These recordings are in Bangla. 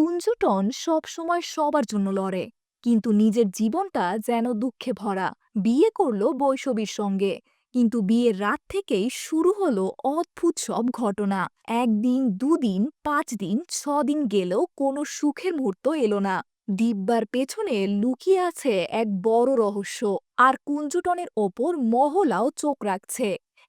কুঞ্জটন সবসময় সবার জন্য লড়ে, কিন্তু নিজের জীবনটা যেন দুঃখে ভরা। বিয়ে করলো বৈষবীর সঙ্গে, কিন্তু বিয়ের রাত থেকেই শুরু হলো অদ্ভুত সব ঘটনা। একদিন, দুদিন, 5 দিন, 6 দিন গেলেও কোনো সুখের মুহূর্ত এলো না। দিব্যার পেছনে লুকিয়ে আছে এক বড় রহস্য, আর কুঞ্জটনের ওপর মহলাও চোখ রাখছে।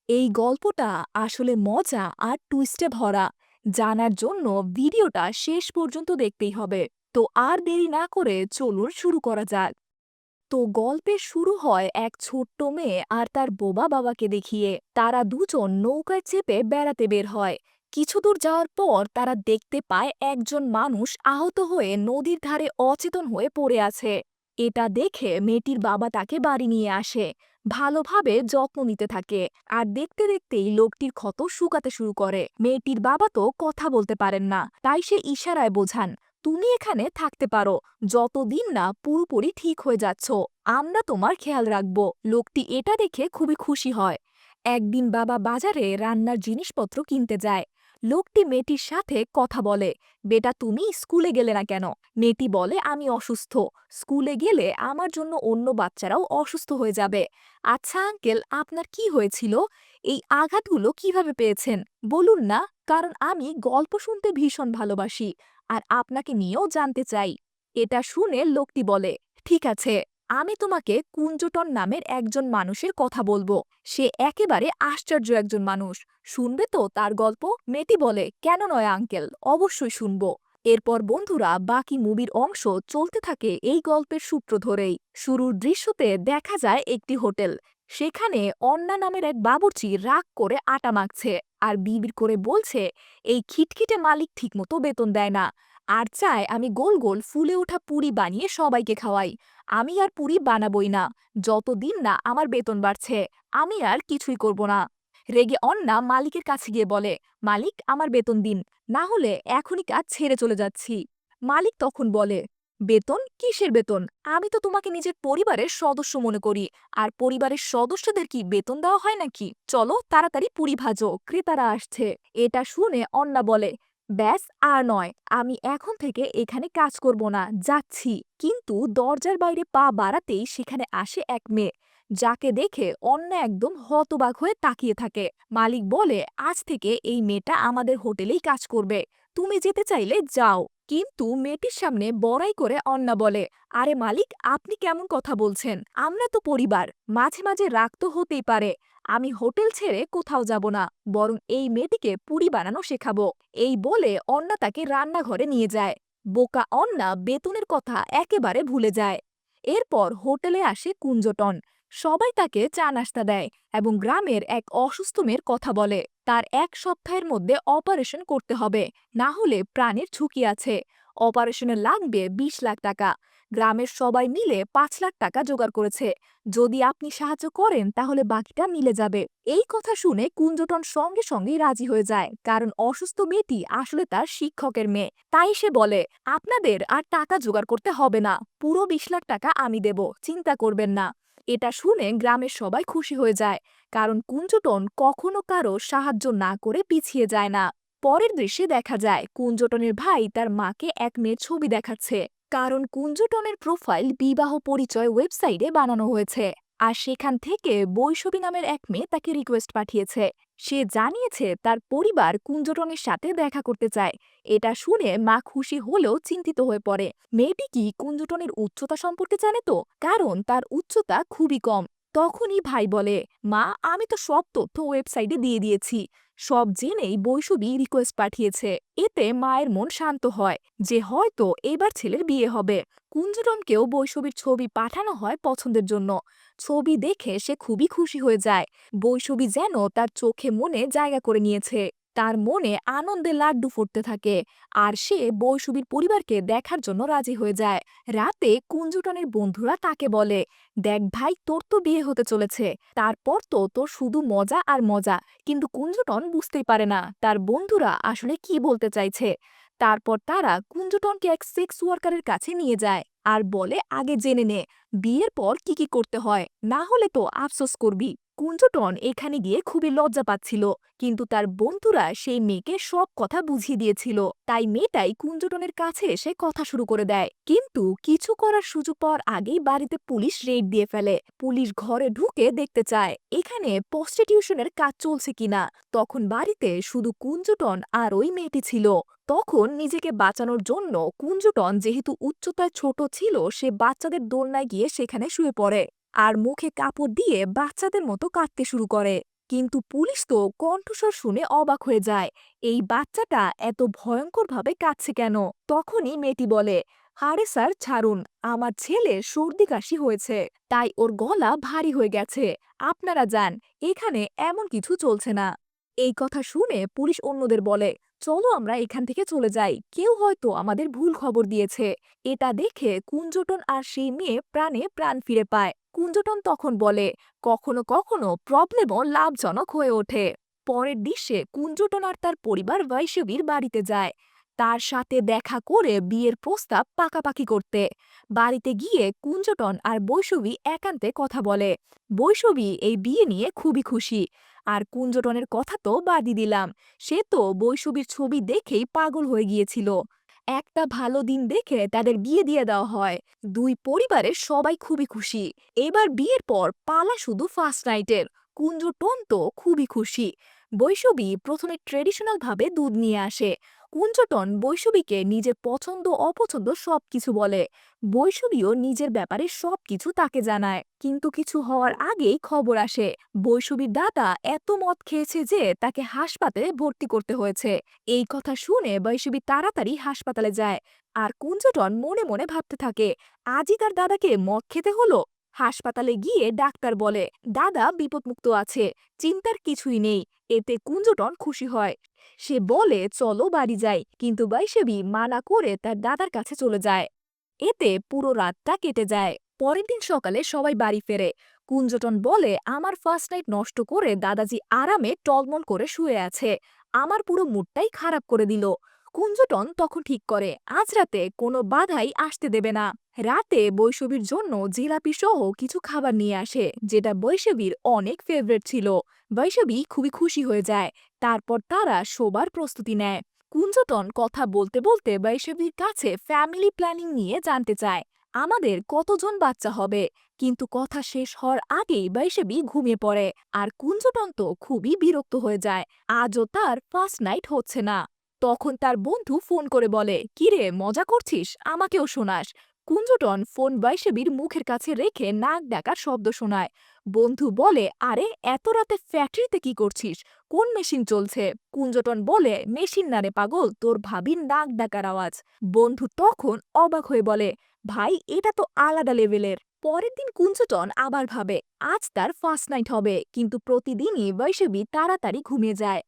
এই গল্পটা আসলে মজা আর টুইস্টে ভরা। জানার জন্য ভিডিওটা শেষ পর্যন্ত দেখতেই হবে। তো আর দেরি না করে চলুন শুরু করা যাক। তো গল্পের শুরু হয় এক ছোট্ট মেয়ে আর তার বোবা বাবাকে দেখিয়ে। তারা দুজন নৌকায় চেপে বেড়াতে বের হয়। কিছু দূর যাওয়ার পর তারা দেখতে পায় একজন মানুষ আহত হয়ে নদীর ধারে অচেতন হয়ে পড়ে আছে। এটা দেখে মেয়েটির বাবা তাকে বাড়ি নিয়ে আসে, ভালোভাবে যত্ন নিতে থাকে। আর দেখতে দেখতেই লোকটির ক্ষত শুকাতে শুরু করে। মেয়েটির বাবা তো কথা বলতে পারেন না, তাই সে ইশারায় বোঝান, তুমি এখানে থাকতে পারো, যতদিন না পুরোপুরি ঠিক হয়ে যাচ্ছ আমরা তোমার খেয়াল রাখবো। লোকটি এটা দেখে খুবই খুশি হয়। একদিন বাবা বাজারে রান্নার জিনিসপত্র কিনতে যায়। লোকটি মেয়েটির সাথে কথা বলে, বেটা তুমি স্কুলে গেলে না কেন? মেয়েটি বলে, আমি অসুস্থ, স্কুলে গেলে আমার জন্য অন্য বাচ্চারাও অসুস্থ হয়ে যাবে। আচ্ছা আঙ্কেল, আপনার কি হয়েছিল? এই আঘাতগুলো কিভাবে পেয়েছেন বলুন না, কারণ আমি গল্প শুনতে ভীষণ ভালোবাসি আর আপনাকে নিয়েও জানতে চাই। এটা শুনে লোকটি বলে, ঠিক আছে, আমি তোমাকে কুঞ্জটন নামের একজন মানুষের কথা বলবো। সে একেবারে আশ্চর্য একজন মানুষ। শুনবে তো তার গল্প? মেয়েটি বলে, কেন নয় আঙ্কেল, অবশ্যই শুনবো। এরপর বন্ধুরা বাকি মুভির অংশ চলতে থাকে এই গল্পের সূত্র ধরেই। শুরুর দৃশ্যতে দেখা যায় একটি হোটেল। সেখানে অন্না নামের এক বাবুর্চি রাগ করে আটা মাখছে আর বিড়বিড় করে বলছে, এই খিটখিটে মালিক ঠিকমতো বেতন দেয় না, আর চায় আমি গোল গোল ফুলে ওঠা পুরি বানিয়ে সবাইকে খাওয়াই। আমি আর পুরি বানাবই না, যতদিন না আমার বেতন বাড়ছে আমি আর কিছুই করব না। রেগে অন্না মালিকের কাছে গিয়ে বলে, মালিক আমার বেতন দিন, না হলে এখনই কাজ ছেড়ে চলে যাচ্ছি। মালিক তখন বলে, বেতন কিসের বেতন? আমি তো তোমাকে নিজের পরিবারের সদস্য মনে করি, আর পরিবারের সদস্যদের কি বেতন দেওয়া হয় নাকি? চলো তাড়াতাড়ি পুরি ভাজো, ক্রেতারা আসছে। এটা শুনে অন্না বলে, ব্যাস আর নয়, আমি এখন থেকে এখানে কাজ করব না, যাচ্ছি। কিন্তু দরজার বাইরে পা বাড়াতেই সেখানে আসে এক মেয়ে, যাকে দেখে অন্না একদম হতবাক হয়ে তাকিয়ে থাকে। মালিক বলে, আজ থেকে এই মেয়েটা আমাদের হোটেলেই কাজ করবে, তুমি যেতে চাইলে যাও। কিন্তু মেয়েটির সামনে বড়াই করে অন্না বলে, আরে মালিক, আপনি কেমন কথা বলছেন? আমরা তো পরিবার, মাঝে মাঝে রাগ তো হতেই পারে। আমি হোটেল ছেড়ে কোথাও যাব না, বরং এই মেয়েটিকে পুরি বানানো শেখাবো। এই বলে অন্না তাকে রান্নাঘরে নিয়ে যায়। বোকা অন্না বেতনের কথা একেবারে ভুলে যায়। এরপর হোটেলে আসে কুঞ্জটন। সবাই তাকে চা নাস্তা দেয় এবং গ্রামের এক অসুস্থ মেয়ের কথা বলে। তার 1 সপ্তাহের মধ্যে অপারেশন করতে হবে, না হলে প্রাণের ঝুঁকি আছে। অপারেশনে লাগবে 20 লাখ টাকা। গ্রামের সবাই মিলে 5 লাখ টাকা জোগাড় করেছে। যদি আপনি সাহায্য করেন তাহলে বাকিটা মিলে যাবে। এই কথা শুনে কুঞ্জটন সঙ্গে সঙ্গেই রাজি হয়ে যায়, কারণ অসুস্থ মেয়েটি আসলে তার শিক্ষকের মেয়ে। তাই সে বলে, আপনাদের আর টাকা জোগাড় করতে হবে না, পুরো 20 লাখ টাকা আমি দেব, চিন্তা করবেন না। এটা শুনে গ্রামের সবাই খুশি হয়ে যায়, কারণ কুঞ্জটন কখনো কারো সাহায্য না করে পিছিয়ে যায় না। পরের দৃশ্যে দেখা যায় কুঞ্জটনের ভাই তার মাকে এক মেয়ের ছবি দেখাচ্ছে, কারণ কুঞ্জটনের প্রোফাইল বিবাহ পরিচয় ওয়েবসাইটে বানানো হয়েছে। আর সেখান থেকে বৈশবী নামের এক মেয়ে তাকে রিকোয়েস্ট পাঠিয়েছে। সে জানিয়েছে তার পরিবার কুঞ্জটনের সাথে দেখা করতে চায়। এটা শুনে মা খুশি হলেও চিন্তিত হয়ে পড়ে। মেয়েটি কি কুঞ্জটনের উচ্চতা সম্পর্কে জানে তো, কারণ তার উচ্চতা খুবই কম। তখনই ভাই বলে, মা আমি তো সব তথ্য ওয়েবসাইটে দিয়ে দিয়েছি, সব জেনেই বৈশবী রিকোয়েস্ট পাঠিয়েছে। এতে মায়ের মন শান্ত হয় যে হয়তো এবার ছেলের বিয়ে হবে। কুঞ্জটনকেও বৈশবীর ছবি পাঠানো হয় পছন্দের জন্য। ছবি দেখে সে খুবই খুশি হয়ে যায়। বৈশবী যেন তার চোখে মনে জায়গা করে নিয়েছে। তার মনে আনন্দে লাড্ডু ফুটতে থাকে, আর সে বৈশবীর পরিবারকে দেখার জন্য রাজি হয়ে যায়। রাতে কুঞ্জটনের বন্ধুরা তাকে বলে, দেখ ভাই, তোর তো বিয়ে হতে চলেছে, তারপর তো তোর শুধু মজা আর মজা। কিন্তু কুঞ্জটন বুঝতেই পারে না তার বন্ধুরা আসলে কি বলতে চাইছে। তারপর তারা কুঞ্জটনকে এক সেক্স ওয়ার্কারের কাছে নিয়ে যায়। আর বলে আগে জেনে নে বিয়ের পর কি কি করতে হয়, না হলে তো আফসোস করবি। কুঞ্জটন এখানে গিয়ে খুবই লজ্জা পাচ্ছিল, কিন্তু তার বন্ধুরা সেই মেয়েকে সব কথা বুঝিয়ে দিয়েছিল। তাই মেয়েটাই কুঞ্জটনের কাছে এসে কথা শুরু করে দেয়, কিন্তু কিছু করার সুযোগ পাওয়ার আগেই বাড়িতে পুলিশ রেড দিয়ে ফেলে। পুলিশ ঘরে ঢুকে দেখতে চায় এখানে প্রস্টিটিউশনের কাজ চলছে কিনা। তখন বাড়িতে শুধু কুঞ্জটন আর ওই মেয়েটি ছিল। তখন নিজেকে বাঁচানোর জন্য কুঞ্জটন যেহেতু উচ্চতায় ছোট ছিল, সে বাচ্চাদের দোলনায় গিয়ে সেখানে শুয়ে পড়ে আর মুখে কাপড় দিয়ে বাচ্চাদের মতো কাঁদতে শুরু করে। কিন্তু পুলিশ তো কণ্ঠস্বর শুনে অবাক হয়ে যায়, এই বাচ্চাটা এত ভয়ঙ্করভাবে কাঁদছে কেন। তখনই মেয়েটি বলে, আরে স্যার ছাড়ুন, আমার ছেলের সর্দি কাশি হয়েছে, তাই ওর গলা ভারী হয়ে গেছে। আপনারা যান, এখানে এমন কিছু চলছে না। এই কথা শুনে পুলিশ অন্যদের বলে, চলো আমরা এখান থেকে চলে যাই, কেউ হয়তো আমাদের ভুল খবর দিয়েছে। এটা দেখে কুঞ্জটন আর সেই মেয়ে প্রাণে প্রাণ ফিরে পায়। কুঞ্জটন তখন বলে, কখনো কখনো প্রবলেমও লাভজনক হয়ে ওঠে। পরের দৃশ্যে কুঞ্জটন আর তার পরিবার বৈষ্ণবীর বাড়িতে যায় তার সাথে দেখা করে বিয়ের প্রস্তাব পাকাপাকি করতে। বাড়িতে গিয়ে কুঞ্জটন আর বৈষ্ণবী একান্তে কথা বলে। বৈষ্ণবী এই বিয়ে নিয়ে খুবই খুশি, আর কুঞ্জটনের কথা তো বাদই দিলাম, সে তো বৈষ্ণবীর ছবি দেখেই পাগল হয়ে গিয়েছিল। একটা ভালো দিন দেখে তাদের বিয়ে দিয়ে দেওয়া হয়। দুই পরিবারের সবাই খুবই খুশি। এবার বিয়ের পর পালা শুধু ফার্স্ট নাইটের। কুঞ্জটন তো খুবই খুশি। বৈষ্ণবী প্রথমে ট্রেডিশনাল ভাবে দুধ নিয়ে আসে। কুঞ্জটন বৈষ্ণবীকে নিজের পছন্দ অপছন্দ সবকিছু বলে। বৈষ্ণবীও নিজের ব্যাপারে সবকিছু তাকে জানায়, কিন্তু কিছু হওয়ার আগেই খবর আসে বৈষ্ণবীর দাদা এত মদ খেয়েছে যে তাকে হাসপাতালে ভর্তি করতে হয়েছে। এই কথা শুনে বৈষ্ণবী তাড়াতাড়ি হাসপাতালে যায়, আর কুঞ্জটন মনে মনে ভাবতে থাকে, আজই তার দাদাকে মদ খেতে হলো। হাসপাতালে গিয়ে ডাক্তার বলে দাদা বিপদমুক্ত আছে, চিন্তার কিছুই নেই। এতে কুঞ্জটন খুশি হয়। সে বলে চলো বাড়ি যাই, কিন্তু বৈষ্ণবী মানা করে তার দাদার কাছে চলে যায়। এতে পুরো রাতটা কেটে যায়। পরের দিন সকালে সবাই বাড়ি ফেরে। কুঞ্জটন বলে, আমার ফার্স্ট নাইট নষ্ট করে দাদাজি আরামে টলমল করে শুয়ে আছে, আমার পুরো মুডটাই খারাপ করে দিল। কুঞ্জটন তখন ঠিক করে আজ রাতে কোনো বাধাই আসতে দেবে না। রাতে বৈষ্ণবীর জন্য জিলাপি সহ কিছু খাবার নিয়ে আসে, যেটা বৈষ্ণবীর অনেক ফেভারিট ছিল। বৈষ্ণবী খুবই খুশি হয়ে যায়। তারপর তারা শোবার প্রস্তুতি নেয়। কুঞ্জটন কথা বলতে বলতে বৈষ্ণবীর কাছে ফ্যামিলি প্ল্যানিং নিয়ে জানতে চায়, আমাদের কতজন বাচ্চা হবে। কিন্তু কথা শেষ হওয়ার আগেই বৈষ্ণবী ঘুমিয়ে পড়ে, আর কুঞ্জটন তো খুবই বিরক্ত হয়ে যায়, আজও তার ফার্স্ট নাইট হচ্ছে না। তখন তার বন্ধু ফোন করে বলে, কিরে মজা করছিস, আমাকেও শোনাস। কুঞ্জটন ফোন বৈষ্ণবীর মুখের কাছে রেখে নাক ডাকার শব্দ শোনায়। বন্ধু বলে, আরে এত রাতে ফ্যাক্টরিতে কি করছিস, কোন মেশিন চলছে। কুঞ্জটন বলে, মেশিন না রে পাগল, তোর ভাবির নাক ডাকার আওয়াজ। বন্ধু তখন অবাক হয়ে বলে, ভাই এটা তো আলাদা লেভেলের। পরের দিন কুঞ্জটন আবার ভাবে আজ তার ফার্স্ট নাইট হবে, কিন্তু প্রতিদিনই বৈষ্ণবী তাড়াতাড়ি ঘুমিয়ে যায়।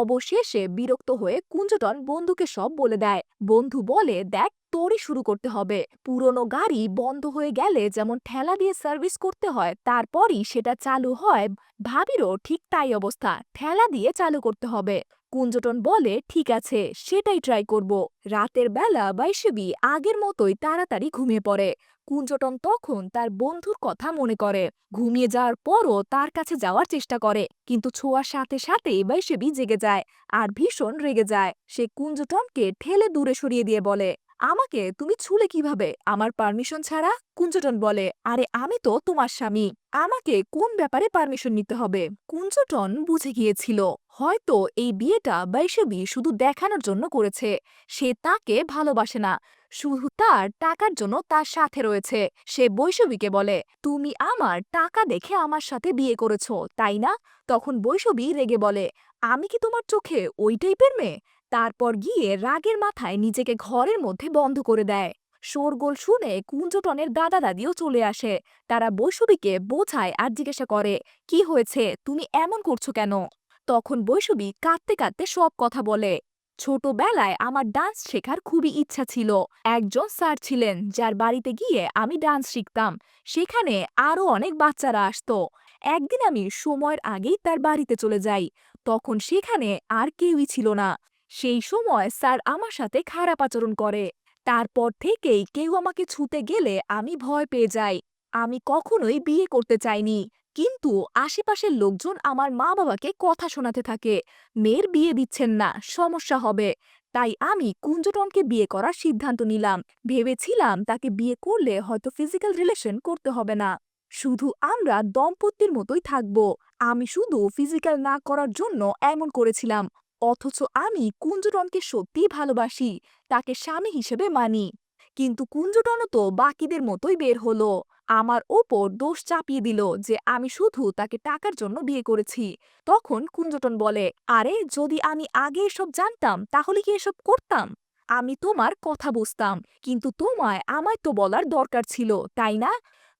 অবশেষে বিরক্ত হয়ে কুঞ্জটন বন্ধুকে সব বলে দেয়। বন্ধু বলে, দেখ তোরই শুরু করতে হবে। পুরনো গাড়ি বন্ধ হয়ে গেলে যেমন ঠেলা দিয়ে সার্ভিস করতে হয়, তারপরই সেটা চালু হয়, ভাবিরও ঠিক তাই অবস্থা, ঠেলা দিয়ে চালু করতে হবে। কুঞ্জটন বলে, ঠিক আছে সেটাই ট্রাই করব। রাতের বেলা বৈষ্ণবী আগের মতোই তাড়াতাড়ি ঘুমিয়ে পড়ে। কুঞ্জটন তখন তার বন্ধুর কথা মনে করে। ঘুমিয়ে যাওয়ার পরও তার কাছে যাওয়ার চেষ্টা করে, কিন্তু ছোঁয়ার সাথে সাথেই বৈষ্ণবী জেগে যায় আর ভীষণ রেগে যায়। সে কুঞ্জটনকে ঠেলে দূরে সরিয়ে দিয়ে বলে, আমাকে তুমি ছুলে কিভাবে আমার পারমিশন ছাড়া। কুঞ্জটন বলে, আরে আমি তো তোমার স্বামী, আমাকে কোন ব্যাপারে পারমিশন নিতে হবে। কুঞ্জটন বুঝে গিয়েছিল হয়তো এই বিয়েটা বৈষ্ণবী শুধু দেখানোর জন্য করেছে, সে তাকে ভালোবাসে না, শুধু তার টাকার জন্য তার সাথে রয়েছে। সে বৈষ্ণবীকে বলে, তুমি আমার টাকা দেখে আমার সাথে বিয়ে করেছো তাই না। তখন বৈষ্ণবী রেগে বলে, আমি কি তোমার চোখে ওই টাইপের মেয়ে। তারপর গিয়ে রাগের মাথায় নিজেকে ঘরের মধ্যে বন্ধ করে দেয়। শোরগোল শুনে কুঞ্জটনের দাদা দাদিও চলে আসে। তারা বৈষ্ণবীকে বোঝায় আর জিজ্ঞাসা করে, কি হয়েছে, তুমি এমন করছো কেন। তখন বৈষ্ণবী কাঁদতে কাঁদতে সব কথা বলে, ছোটবেলায় আমার ডান্স শেখার খুবই ইচ্ছা ছিল। একজন স্যার ছিলেন যার বাড়িতে গিয়ে আমি ডান্স শিখতাম, সেখানে আরো অনেক বাচ্চারা আসতো। একদিন আমি সময়ের আগেই তার বাড়িতে চলে যাই, তখন সেখানে আর কেউই ছিল না। সেই সময় স্যার আমার সাথে খারাপ আচরণ করে। তারপর থেকেই কেউ আমাকে ছুতে গেলে আমি ভয় পেয়ে যাই। আমি কখনোই বিয়ে করতে চাইনি, কিন্তু আশেপাশের লোকজন আমার মা-বাবাকে কথা শোনাতে থাকে, মেয়ের বিয়ে দিচ্ছেন না, সমস্যা হবে। তাই আমি কুঞ্জটনকে বিয়ে করার সিদ্ধান্ত নিলাম। ভেবেছিলাম তাকে বিয়ে করলে হয়তো ফিজিক্যাল রিলেশন করতে হবে না, শুধু আমরা দম্পতির মতোই থাকবো। আমি শুধু ফিজিক্যাল না করার জন্য এমন করেছিলাম, অথচ আমি কুঞ্জটনকে সত্যিই ভালোবাসি, তাকে স্বামী হিসেবে মানি। কিন্তু কুঞ্জটনও তো বাকিদের মতোই বের হলো, আমার ওপর দোষ চাপিয়ে দিল যে আমি শুধু তাকে টাকার জন্য বিয়ে করেছি। তখন কুঞ্জটন বলে, আরে যদি আমি আগে এসব জানতাম তাহলে কি এসব করতাম? আমি তোমার কথা বুঝতাম, কিন্তু তোমায় আমায় তো বলার দরকার ছিল, তাই না?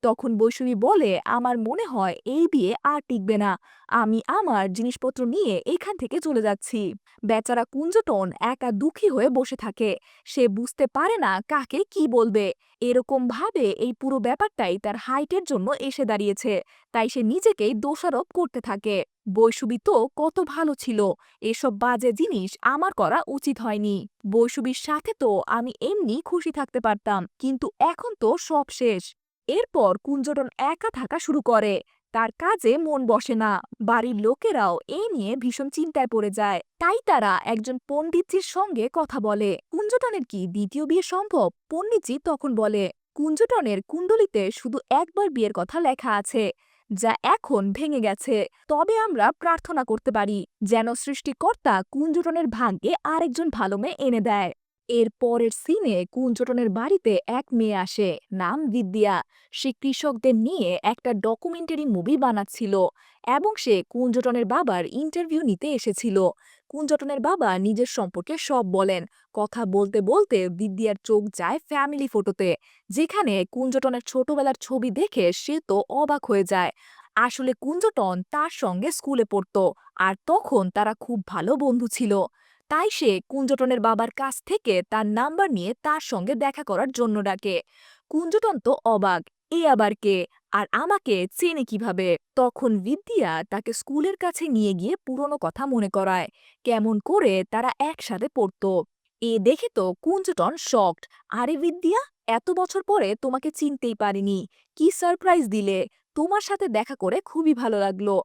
তখন বৈষ্ণবী বলে, আমার মনে হয় এই বিয়ে আর টিকবে না, আমি আমার জিনিসপত্র নিয়ে এখান থেকে চলে যাচ্ছি। বেচারা কুঞ্জটন একা দুঃখী হয়ে বসে থাকে, সে বুঝতে পারে না কাকে কি বলবে। এরকম ভাবে এই পুরো ব্যাপারটাই তার হাইটের জন্য এসে দাঁড়িয়েছে, তাই সে নিজেকেই দোষারোপ করতে থাকে। বৈষ্ণবী তো কত ভালো ছিল, এসব বাজে জিনিস আমার করা উচিত হয়নি। বৈষ্ণবীর সাথে তো আমি এমনি খুশি থাকতে পারতাম, কিন্তু এখন তো সব শেষ। এরপর কুঞ্জটন একা থাকা শুরু করে, তার কাজে মন বসে না। বাড়ির লোকেরাও এই নিয়ে ভীষণ চিন্তায় পড়ে যায়, তাই তারা একজন পণ্ডিতজির সঙ্গে কথা বলে, কুঞ্জটনের কি দ্বিতীয় বিয়ে সম্ভব? পণ্ডিতজি তখন বলে, কুঞ্জটনের কুণ্ডলিতে শুধু একবার বিয়ের কথা লেখা আছে, যা এখন ভেঙে গেছে। তবে আমরা প্রার্থনা করতে পারি যেন সৃষ্টিকর্তা কুঞ্জটনের ভাগ্যে আরেকজন ভালো মেয়ে এনে দেয়। এর পরের সিনে কুঞ্জটনের বাড়িতে এক মেয়ে আসে, নাম বিদ্যা। সে কৃষকদের নিয়ে একটা ডকুমেন্টারি মুভি বানাচ্ছিল এবং সে কুঞ্জটনের বাবার ইন্টারভিউ নিতে এসেছিল। কুঞ্জটনের বাবা নিজের সম্পর্কে সব বলেন। কথা বলতে বলতে বিদ্যার চোখ যায় ফ্যামিলি ফটোতে, যেখানে কুঞ্জটনের ছোটবেলার ছবি দেখে সে তো অবাক হয়ে যায়। আসলে কুঞ্জটন তার সঙ্গে স্কুলে পড়তো, আর তখন তারা খুব ভালো বন্ধু ছিল। তাই সে কুঞ্জটনের বাবার কাছ থেকে তার নাম্বার নিয়ে তার সঙ্গে দেখা করার জন্য ডাকে। কুঞ্জটন তো অবাক, এ আবার কে, আর আমাকে চেনে কিভাবে? তখন বিদ্যা তাকে স্কুলের কাছে নিয়ে গিয়ে পুরনো কথা মনে করায়, কেমন করে তারা একসাথে পড়তো। এ দেখে তো কুঞ্জটন শকড। আরে বিদ্যা, এত বছর পরে তোমাকে চিনতেই পারিনি, কি সারপ্রাইজ দিলে! তোমার সাথে দেখা করে খুবই ভালো লাগলো।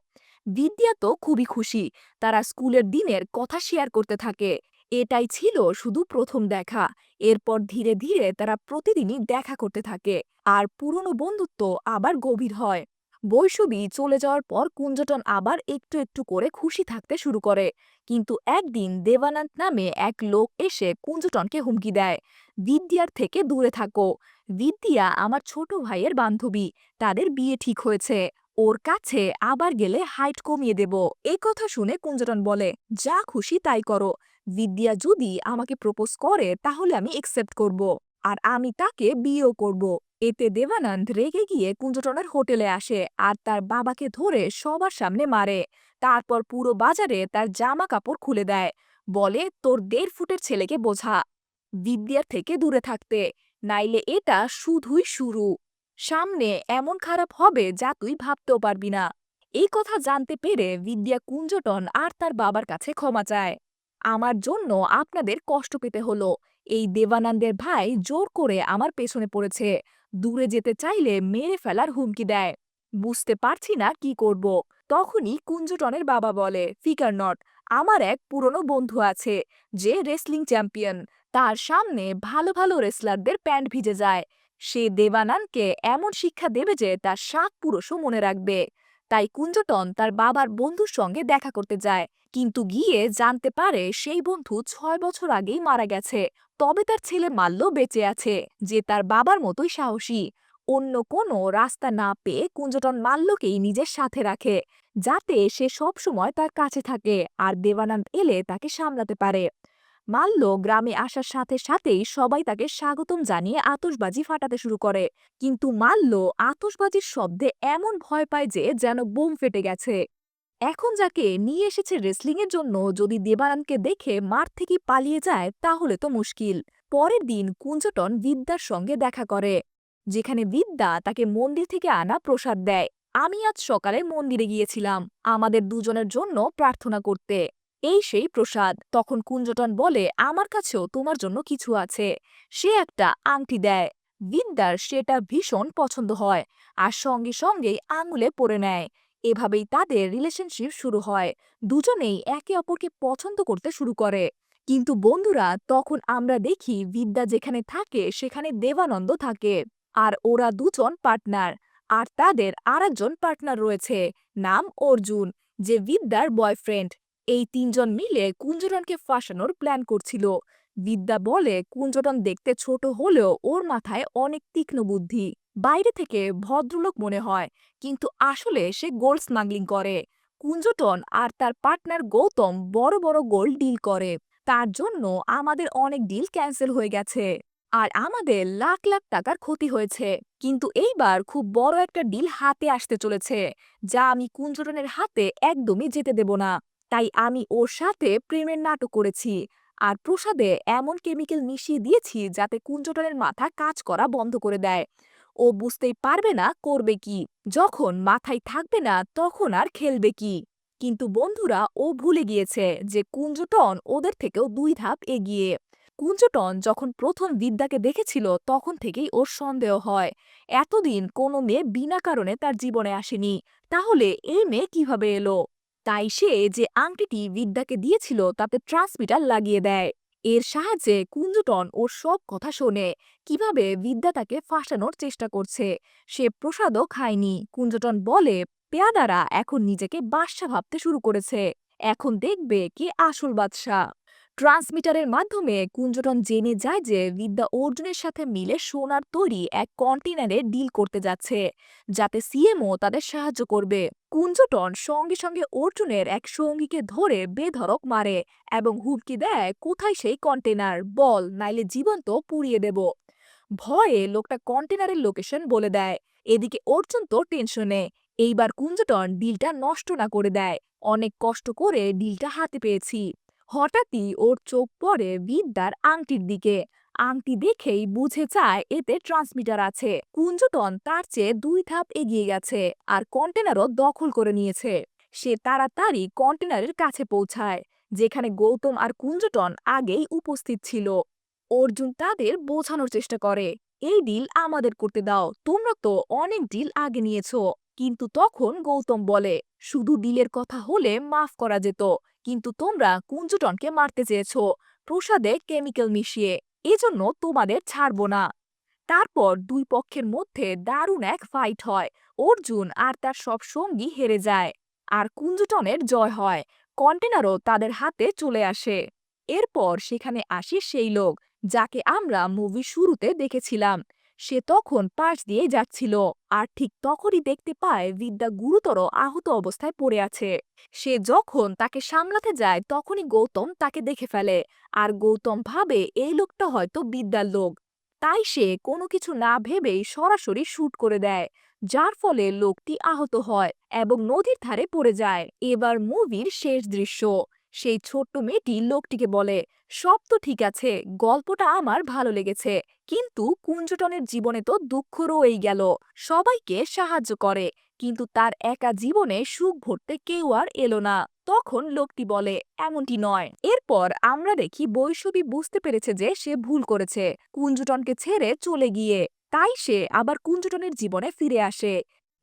বিদ্যা তো খুবই খুশি, তারা স্কুলের দিনের কথা শেয়ার করতে থাকে। এটাই ছিল শুধু প্রথম দেখা, এরপর ধীরে ধীরে তারা প্রতিদিনই দেখা করতে থাকে, আর পুরনো বন্ধুত্ব আবার গভীর হয়। বৈষ্ণবী চলে যাওয়ার পর কুঞ্জটন আবার একটু একটু করে খুশি থাকতে শুরু করে। কিন্তু একদিন দেবানন্দ নামে এক লোক এসে কুঞ্জটনকে হুমকি দেয়, বিদ্যার থেকে দূরে থাকো। বিদ্যা আমার ছোট ভাইয়ের বান্ধবী, তাদের বিয়ে ঠিক হয়েছে, ওর কাছে আবার গেলে হাইট কমিয়ে দেব। এই কথা শুনে কুঞ্জটন বলে, যা খুশি তাই করো, বিদ্যা যদি আমাকে প্রপোজ করে তাহলে আমি একসেপ্ট করব, আর আমি তাকে বিয়েও করব। এতে দেবানন্দ রেগে গিয়ে কুঞ্জটনের হোটেলে আসে আর তার বাবাকে ধরে সবার সামনে মারে। তারপর পুরো বাজারে তার জামা কাপড় খুলে দেয়, বলে, তোর 1.5 ফুটের ছেলেকে বোঝা বিদ্যার থেকে দূরে থাকতে, নাইলে এটা শুধুই শুরু। সামনে এমন খারাপ হবে যা তুই ভাবতেও পারবি না। এই কথা জানতে পেরে বিদ্যা কুঞ্জটন আর তার বাবার কাছে ক্ষমা চায়। আমার জন্য আপনাদের কষ্ট পেতে হলো, এই দেবানন্দের ভাই জোর করে আমার পেছনে পড়েছে, দূরে যেতে চাইলে মেরে ফেলার হুমকি দেয়। বুঝতে পারছি না কি করব। তখনই কুঞ্জটনের বাবা বলে, ফিকার নট, আমার এক পুরনো বন্ধু আছে যে রেসলিং চ্যাম্পিয়ন, তার সামনে ভালো ভালো রেসলারদের প্যান্ট ভিজে যায়। সে দেবানন্দকে এমন শিক্ষা দেবে যে তার 7 পুরুষও মনে রাখবে। তাই কুঞ্জটন তার বাবার বন্ধুর সঙ্গে দেখা করতে যায়, কিন্তু গিয়ে জানতে পারে সেই বন্ধু 6 বছর আগেই মারা গেছে। তবে তার ছেলে মাল্য বেঁচে আছে, যে তার বাবার মতোই সাহসী। অন্য কোনো রাস্তা না পেয়ে কুঞ্জটন মাল্যকেই নিজের সাথে রাখে, যাতে সে সব সময় তার কাছে থাকে আর দেবানন্দ এলে তাকে সামলাতে পারে। মাল্য গ্রামে আসার সাথে সাথেই সবাই তাকে স্বাগতম জানিয়ে আতশবাজি ফাটাতে শুরু করে, কিন্তু মাল্য আতশবাজির শব্দে এমন ভয় পায় যে যেন বোম ফেটে গেছে। এখন যাকে নিয়ে এসেছে রেসলিং এর জন্য যদি দেবানন্দকে দেখে মাঠ থেকে পালিয়ে যায় তাহলে তো মুশকিল। পরের দিন কুঞ্জটন বিদ্যার সঙ্গে দেখা করে, যেখানে বিদ্যা তাকে মন্দির থেকে আনা প্রসাদ দেয়। আমি আজ সকালে মন্দিরে গিয়েছিলাম আমাদের দুজনের জন্য প্রার্থনা করতে। এই সেই প্রসাদ। তখন কুঞ্জটন বলে, আমার কাছেও তোমার জন্য কিছু আছে। সে একটা আংটি দেয়। বিদ্যার সেটা ভীষণ পছন্দ হয় আর সঙ্গে সঙ্গেই আঙুলে পরে নেয়। এভাবেই তাদের রিলেশনশিপ শুরু হয়। দুজনেই একে অপরকে পছন্দ করতে শুরু করে। কিন্তু বন্ধুরা, তখন আমরা দেখি বিদ্যা যেখানে থাকে সেখানে দেবানন্দ থাকে। আর ওরা দুজন পার্টনার। আর তাদের আরেকজন পার্টনার রয়েছে, নাম অর্জুন, যে বিদ্যার বয়ফ্রেন্ড। এই তিনজন মিলে কুঞ্জটনকে ফাঁসানোর প্ল্যান করছিল। বিদ্যা বলে কুঞ্জটন দেখতে ছোট হলেও ওর মাথায় অনেক তীক্ষ্ণ বুদ্ধি। বাইরে থেকে ভদ্রলোক মনে হয়, কিন্তু আসলে সে গোল্ড স্মাগলিং করে। কুঞ্জটন আর তার পার্টনার গৌতম বড় বড় গোল্ড ডিল করে। তার জন্য আমাদের অনেক ডিল ক্যান্সেল হয়ে গেছে আর আমাদের লাখ লাখ টাকার ক্ষতি হয়েছে। কিন্তু এইবার খুব বড় একটা ডিল হাতে আসতে চলেছে, যা আমি কুঞ্জটনের হাতে একদমই যেতে দেব না। তাই আমি ওর সাথে প্রেমের নাটক করেছি আর প্রসাদে এমন কেমিক্যাল মিশিয়ে দিয়েছি যাতে কুঞ্জটনের মাথা কাজ করা বন্ধ করে দেয়। ও বুঝতেই পারবে না করবে কি। যখন মাথায় থাকবে না তখন আর খেলবে কি। কিন্তু বন্ধুরা, ও ভুলে গিয়েছে যে কুঞ্জটন ওদের থেকেও 2 ধাপ এগিয়ে। কুঞ্জটন যখন প্রথম বিদ্যাকে দেখেছিল তখন থেকেই ওর সন্দেহ হয়। এতদিন কোনো মেয়ে বিনা কারণে তার জীবনে আসেনি, তাহলে এই মেয়ে কিভাবে এলো? তাই সে যে আংটিটি বিদ্যাকে দিয়েছিল তাতে ট্রান্সমিটার লাগিয়ে দেয়। এর সাহায্যে কুঞ্জটন ওর সব কথা শোনে, কিভাবে বিদ্যা তাকে ফাঁসানোর চেষ্টা করছে। সে প্রসাদও খায়নি। কুঞ্জটন বলে, পেয়াদারা এখন নিজেকে বাদশা ভাবতে শুরু করেছে। এখন দেখবে কে আসল বাদশা। ট্রান্সমিটারের মাধ্যমে কুঞ্জটন জেনে যায় যে বিদ্যা অর্জুনের সাথে মিলে সোনার তৈরি এক কন্টেনারে ডিল করতে যাচ্ছে, যাতে সিএমও তাদের সাহায্য করবে। কুঞ্জটন সঙ্গে সঙ্গে অর্জুনের এক সঙ্গীকে ধরে বেধড়ক মারে এবং হুমকি দেয়, কোথায় সেই কন্টেনার, বল, নাইলে জীবন্ত পুড়িয়ে দেব। ভয়ে লোকটা কন্টেনারের লোকেশন বলে দেয়। এদিকে অর্জুন তো টেনশনে। এইবার কুঞ্জটন ডিলটা নষ্ট না করে দেয়। অনেক কষ্ট করে ডিলটা হাতে পেয়েছি। হঠাৎই ওর চোখ পড়ে বিদ্যার আংটির দিকে। আংটি দেখেই বুঝে যায় এতে ট্রান্সমিটার আছে। কুঞ্জটন তার চেয়ে 2 ধাপ এগিয়ে গেছে আর কন্টেনারও দখল করে নিয়েছে। সে তাড়াতাড়ি কন্টেনারের কাছে পৌঁছায়, যেখানে গৌতম আর কুঞ্জটন আগেই উপস্থিত ছিল। অর্জুন তাদের বোঝানোর চেষ্টা করে, এই ডিল আমাদের করতে দাও, তোমরা তো অনেক ডিল আগে নিয়েছো। কিন্তু তখন গৌতম বলে, শুধু ডিলের কথা হলে মাফ করা যেত, কিন্তু তোমরা কুঞ্জটনকে মারতে চেয়েছো প্রসাদে কেমিক্যাল মিশিয়ে, এজন্য তোমাদের ছাড়বো না। তারপর দুই পক্ষের মধ্যে দারুণ এক ফাইট হয়। অর্জুন আর তার সব সঙ্গী হেরে যায় আর কুঞ্জটনের জয় হয়। কন্টেনারও তাদের হাতে চলে আসে। এরপর সেখানে আসে সেই লোক যাকে আমরা মুভির শুরুতে দেখেছিলাম। সে তখন পাশ দিয়ে যাচ্ছিল আর ঠিক তখনই দেখতে পায় বিদ্যা গুরুতর আহত অবস্থায় পড়ে আছে। সে যখন তাকে সামলাতে যায় তখনই গৌতম তাকে দেখে ফেলে আর গৌতম ভাবে এই লোকটা হয়তো বিদ্যার লোক। তাই সে কোনো কিছু না ভেবেই সরাসরি শুট করে দেয়, যার ফলে লোকটি আহত হয় এবং নদীর ধারে পড়ে যায়। এবার মুভির শেষ দৃশ্য। সেই ছোট্ট মেয়েটি লোকটিকে বলে, সব তো ঠিক আছে, গল্পটা আমার ভালো লেগেছে, কিন্তু কুঞ্জটনের জীবনে তো দুঃখ রয়েই গেল। সবাইকে সাহায্য করে, কিন্তু তার একা জীবনে সুখ ভরতে কেউ আর এলো না। তখন লোকটি বলে, এমনটি নয়। এরপর আমরা দেখি বৈষ্ণবী বুঝতে পেরেছে যে সে ভুল করেছে কুঞ্জটনকে ছেড়ে চলে গিয়ে। তাই সে আবার কুঞ্জটনের জীবনে ফিরে আসে।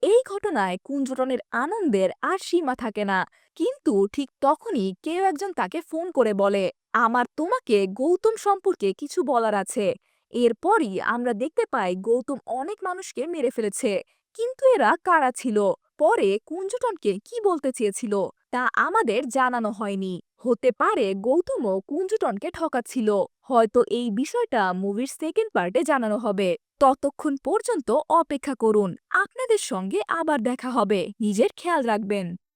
এই ঘটনায় কুঞ্জটনের আনন্দের আর সীমা থাকে না। কিন্তু ঠিক তখনই কেউ একজন তাকে ফোন করে বলে, আমার তোমাকে গৌতম সম্পর্কে কিছু বলার আছে। এরপরই আমরা দেখতে পাই গৌতম অনেক মানুষকে মেরে ফেলেছে। কিন্তু এরা কারা ছিল? পরে কুঞ্জটনকে কি বলতে চেয়েছিল তা আমাদের জানানো হয়নি। হতে পারে গৌতমও কুঞ্জটনকে ঠকাচ্ছিল। হয়তো এই বিষয়টা মুভির সেকেন্ড পার্টে জানানো হবে। ততক্ষণ পর্যন্ত অপেক্ষা করুন। আপনাদের সঙ্গে আবার দেখা হবে। নিজের খেয়াল রাখবেন।